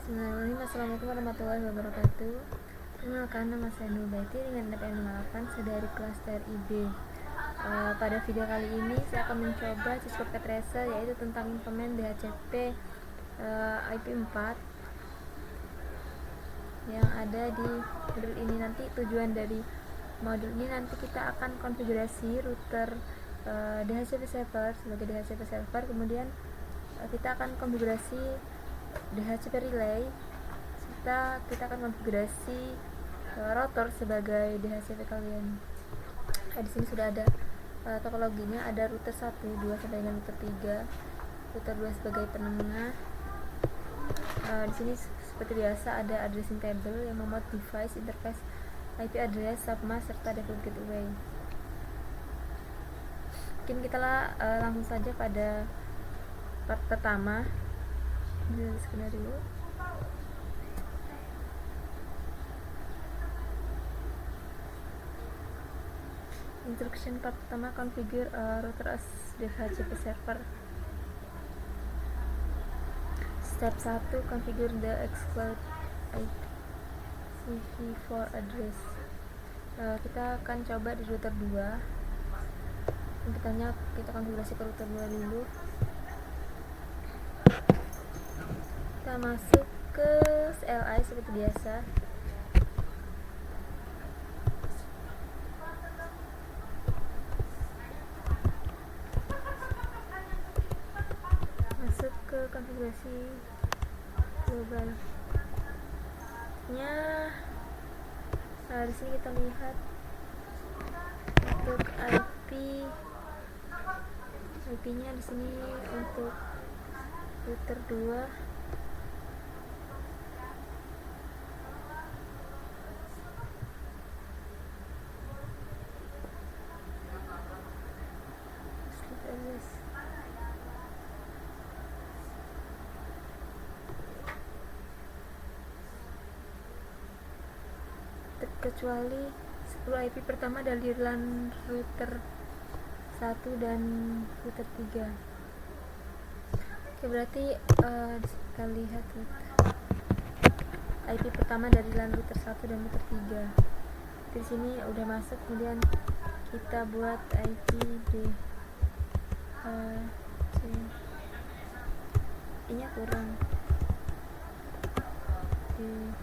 Bismillahirrahmanirrahim. Assalamualaikum warahmatullahi wabarakatuh. Perkenalkan, nama saya Nur Baiti dengan NPM 58, saya dari kelas TRIB. Pada video kali ini saya akan mencoba Cisco Tracer, yaitu tentang implement DHCP IP4 yang ada di modul ini. Nanti tujuan dari modul ini, nanti kita akan konfigurasi router DHCP server sebagai DHCP server, kemudian kita akan konfigurasi DHCP relay, serta kita akan konfigurasi router sebagai DHCP kalian. Di sini sudah ada topologinya, ada router 1, 2 sampai dengan router 3, router 2 sebagai penengah. Di sini seperti biasa ada addressing table yang memuat device, interface, IP address, submask, serta default gateway. Mungkin kita langsung saja pada part pertama. Sekedar dulu. Instruction part pertama, configure router as DHCP server. Step 1, configure the exploit IPv4 address. Kita akan coba di router 2. Kita konfigurasi ke router 2 dulu. Kita masuk ke CLI seperti biasa. Masuk ke konfigurasi globalnya. Di sini kita lihat untuk IP-nya di sini untuk router 2 kecuali 10 IP pertama dari LAN router 1 dan router 3. Oke, berarti kita lihat IP pertama dari LAN router 1 dan router 3. Di sini udah masuk, kemudian kita buat IP ini kurang di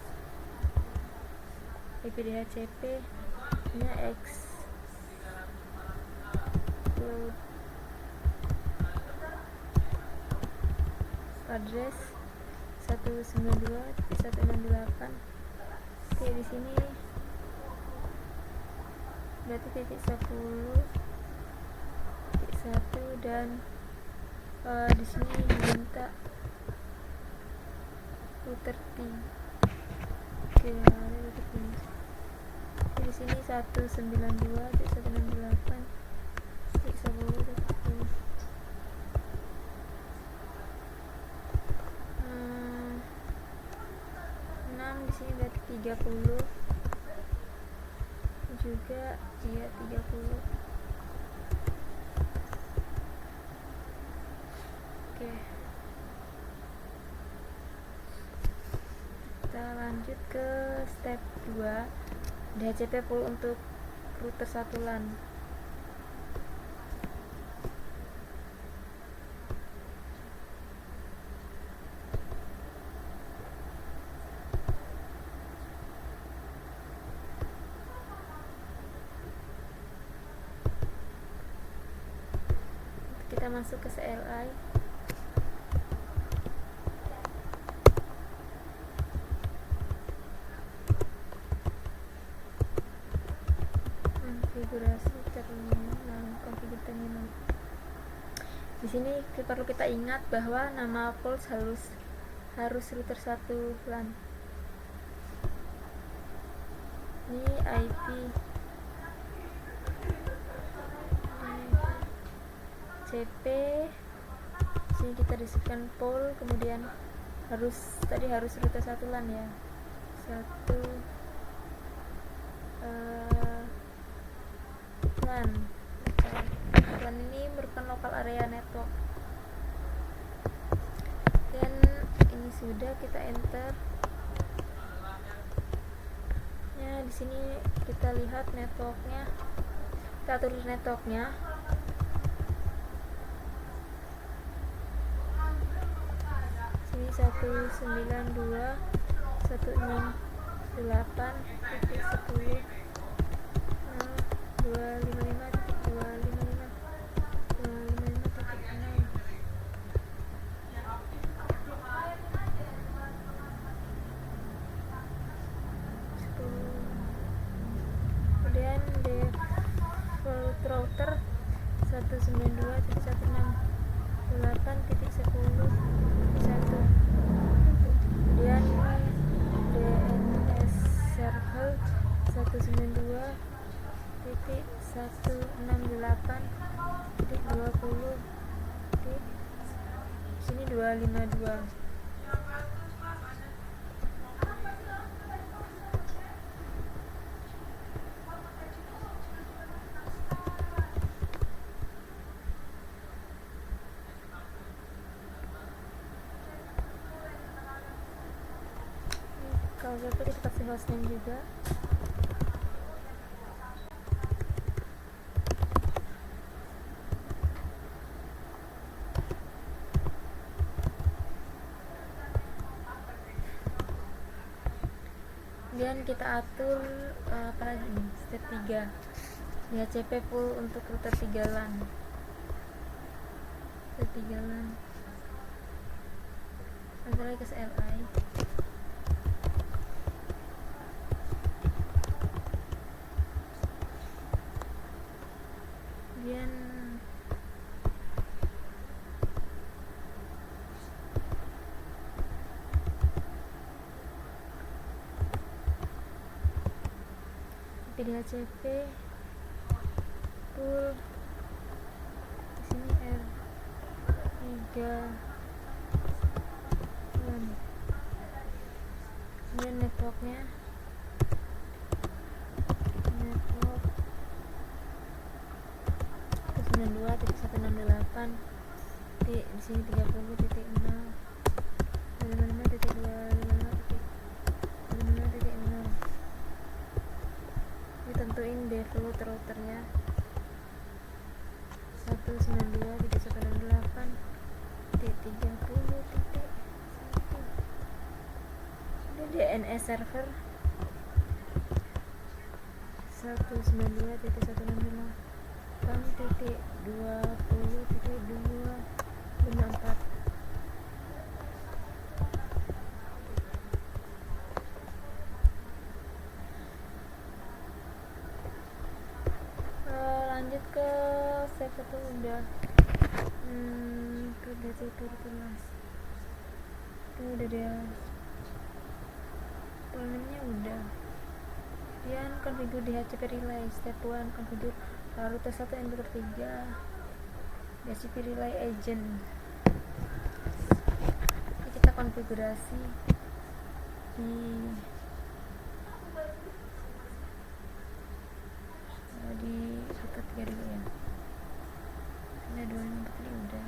IP DHCP nya X address 192.168. Oke, di sini berarti titik 10.1 dan di sini diminta router 3. Oke, di sini 192.168.10.10. Di sini berarti 30 juga, iya 30. Oke, kita lanjut ke step 2, DHCP pool untuk router 1 LAN. Kita masuk ke CLI. Konfigurasi terminal, konfigurasi terminal. Di sini perlu kita ingat bahwa nama port harus router 1 LAN. Ini IP CP. Sini kita disebutkan pool, kemudian harus router 1 LAN ya. 1 LAN. LAN ini merupakan local area network. Dan ini sudah, kita enter. Ya, di sini kita lihat networknya, kita atur networknya. Sini 192.168.10 kemudian default router 192.168.10.1, kemudian DNS server 192.168.20, di sini 252. Kalau gitu kita kasih hostname juga. Kemudian kita atur apa lagi nih, step 3 DHCP full untuk router 3 LAN. Router 3 LAN antara ke CLI. Kemudian DHCP full, di sini R3 LAN. Kemudian networknya, network 192.168, di sini 30.0, 55.255.0. Ditentuin default routernya 192.168.30.1. DNS server 192.168.20.254. Lanjut ke step 1 udah ke DHCP kelas itu udah dia programnya udah. Kemudian konfigur DHCP relay step 1, konfigur router 1 dan router 3 DHCP relay agent. Ini kita konfigurasi di router 3 dulu ya. Ini 253 udah.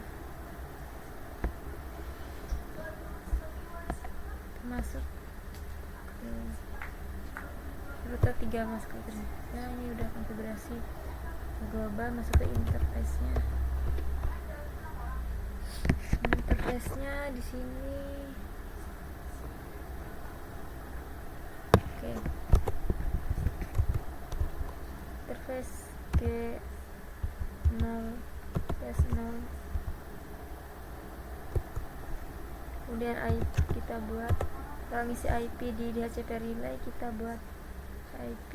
Masuk ke router 3, masuk ke router. Nah, ini udah konfigurasi global, masuk ke interface-nya. Interface-nya di sini. Oke. Interface G0 S0. Kemudian IP kita buat, kalau ngisi IP di DHCP relay kita buat IP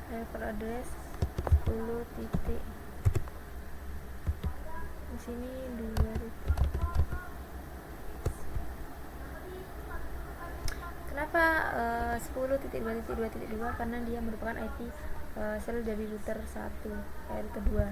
server address 10 titik, di sini 2 titik. Kenapa 10.2.2.2? Karena dia merupakan IP sel dari router 1, router 2.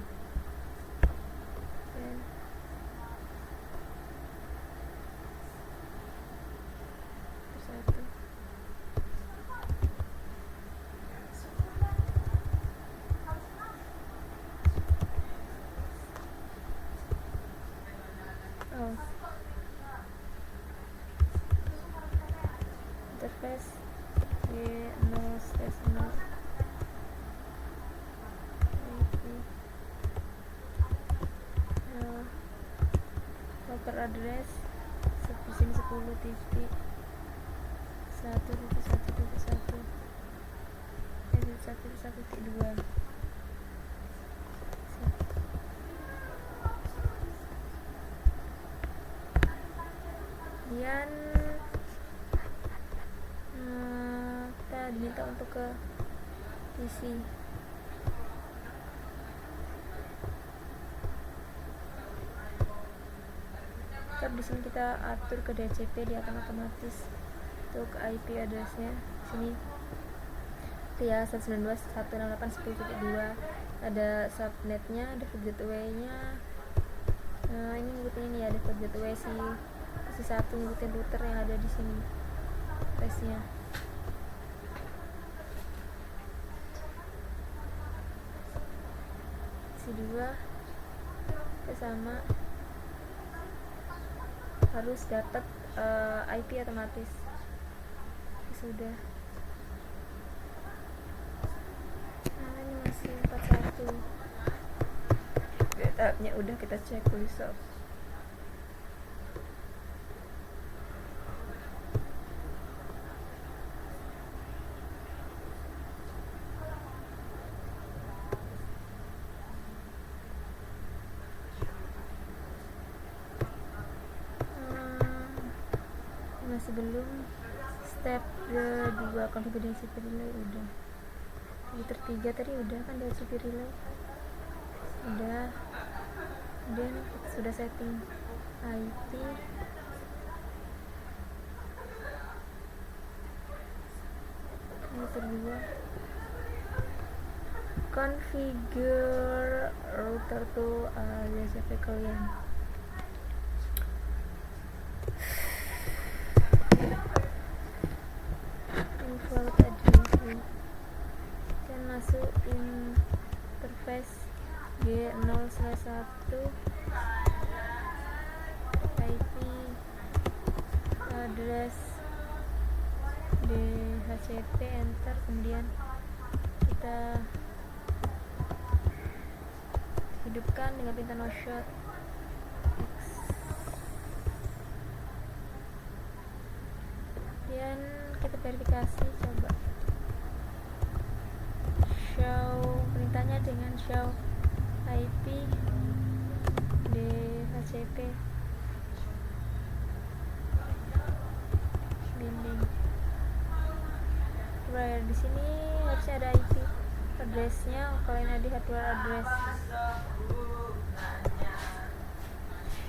oh, interface G0/0 router address di sini 10.1.1.1.1.2. Kemudian kita diminta untuk ke PC. Di sini kita atur ke DHCP, dia akan otomatis untuk IP addressnya. Sini ya 192.168.10.2, ada subnetnya, ada gateway-nya. Ini ngikutin ini ya, default gateway si satu ngikutin router yang ada di sini trace-nya. Si 2 sama harus dapat IP otomatis. Sudah. Ini masih 41. Tahapnya udah, kita cek resolve. Masih belum. Step 2 configuration relay udah. Filter 3 tadi udah kan, DHCP relay udah. Dan sudah setting IP. Filter 2 configure router to DHCP kalian. Dan masuk interface G0/1 IP address DHCP, enter. Kemudian kita hidupkan dengan pinta no shot. Kemudian kita verifikasi, coba show perintahnya dengan show IP DHCP binding. Di sini harusnya ada IP addressnya. Kalau ini ada hardware address,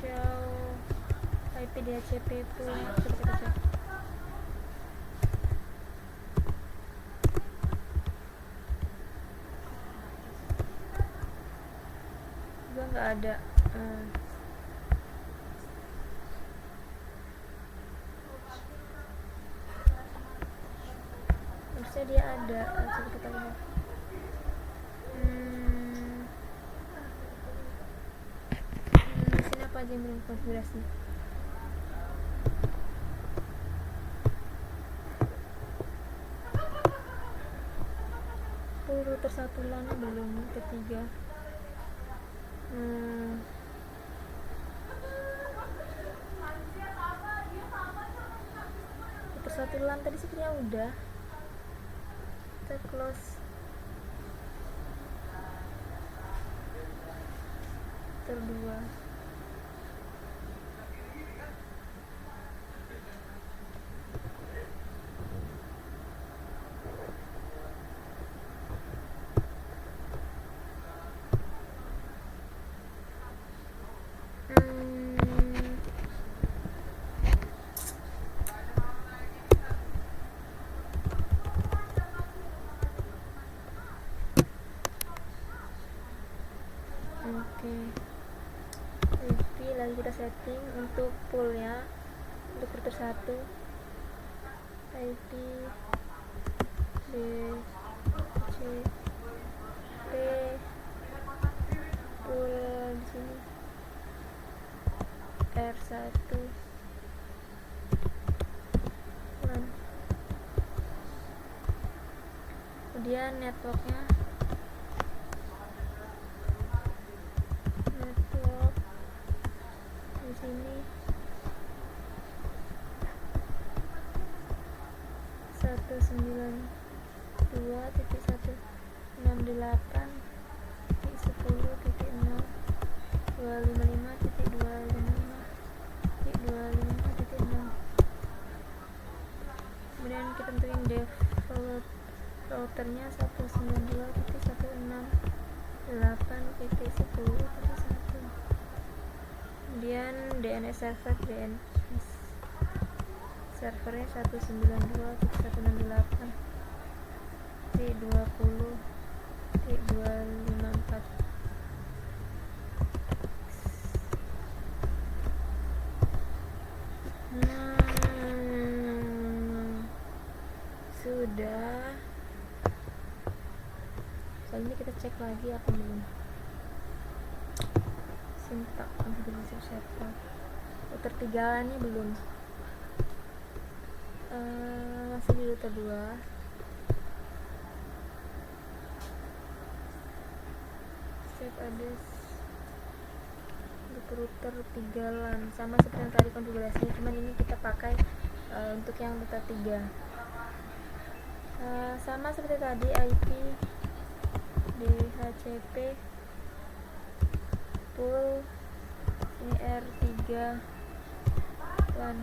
show IP DHCP itu coba cek. Nggak ada. Harusnya dia ada. Coba kita lihat. Di sini apa aja yang belum konfigurasi? Router 1 LAN belum, ketiga. Router 1 LAN tadi sepertinya udah. Kita close. Router 2. Oke. IP lagi kita setting untuk poolnya. Untuk router 1 IP DHCP pool di sini R1 kemudian networknya di sini 192.168.10.255.255.255.6. Kemudian kita tentuin default routernya 192.168.10.1. Kemudian DNS server, DNS servernya 192.168.20.254. Sudah. Selanjutnya kita cek lagi apa belum. Sintak konfigurasi server. Router 3 LAN nya belum. Masih di router 2. Save address untuk router 3 LAN sama seperti yang tadi konfigurasinya, cuman ini kita pakai untuk yang router 3. Sama seperti tadi, IP DHCP pool ini R3 LAN.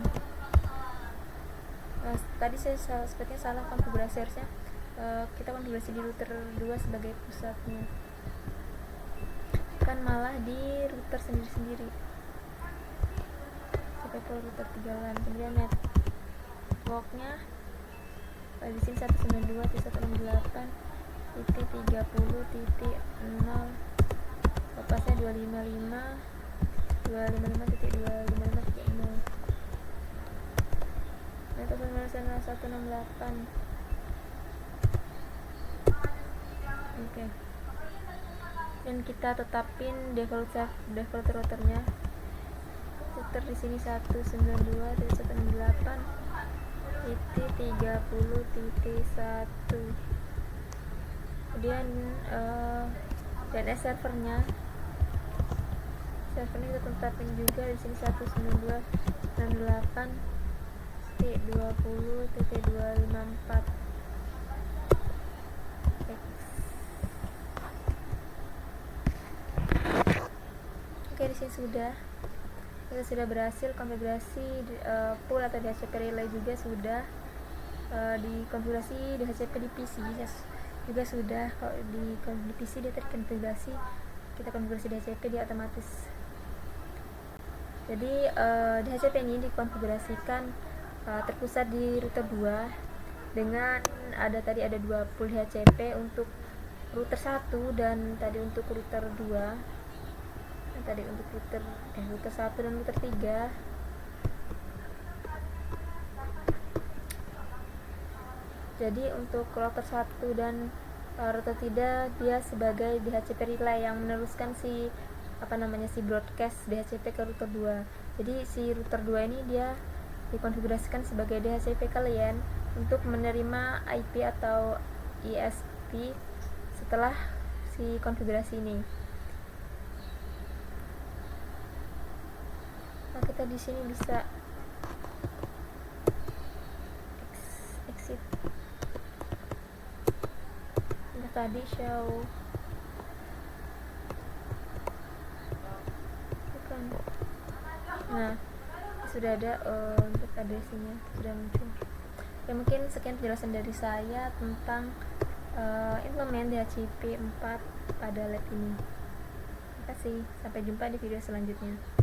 Tadi saya sepertinya salah konfigurasi, harusnya kita konfigurasi di router 2 sebagai pusatnya, kan malah di router sendiri-sendiri sebagai pool router 3 LAN. Kemudian networknya di sini 192.168.30.0, lepasnya 255.255.255.0. Network pemeriksaan 168. Oke. Dan kita tetapin default routernya. Router di sini 192.168.30.1. Kemudian DNS servernya kita tetapin juga di sini 192.168.20.254. Oke, di sini kita sudah berhasil konfigurasi pool atau DHCP relay, juga sudah dikonfigurasi DHCP di PC juga sudah. Kalau di PC dia terkonfigurasi, kita konfigurasi DHCP dia otomatis. Jadi DHCP ini dikonfigurasikan terpusat di router 2 dengan tadi ada 2 pool DHCP untuk router 1 dan tadi untuk router 2. Tadi untuk router 1 dan router 3. Jadi untuk router 1 dan router 3 dia sebagai DHCP relay yang meneruskan si broadcast DHCP ke router 2. Jadi si router 2 ini dia dikonfigurasikan sebagai DHCP kalian untuk menerima IP atau ISP setelah si konfigurasi ini. Nah, kita di sini bisa exit. Nah, tadi show bukan. Nah, sudah ada untuk addressnya sudah muncul. Ya, mungkin sekian penjelasan dari saya tentang implement DHCP 4 pada lab ini. Terima kasih, sampai jumpa di video selanjutnya.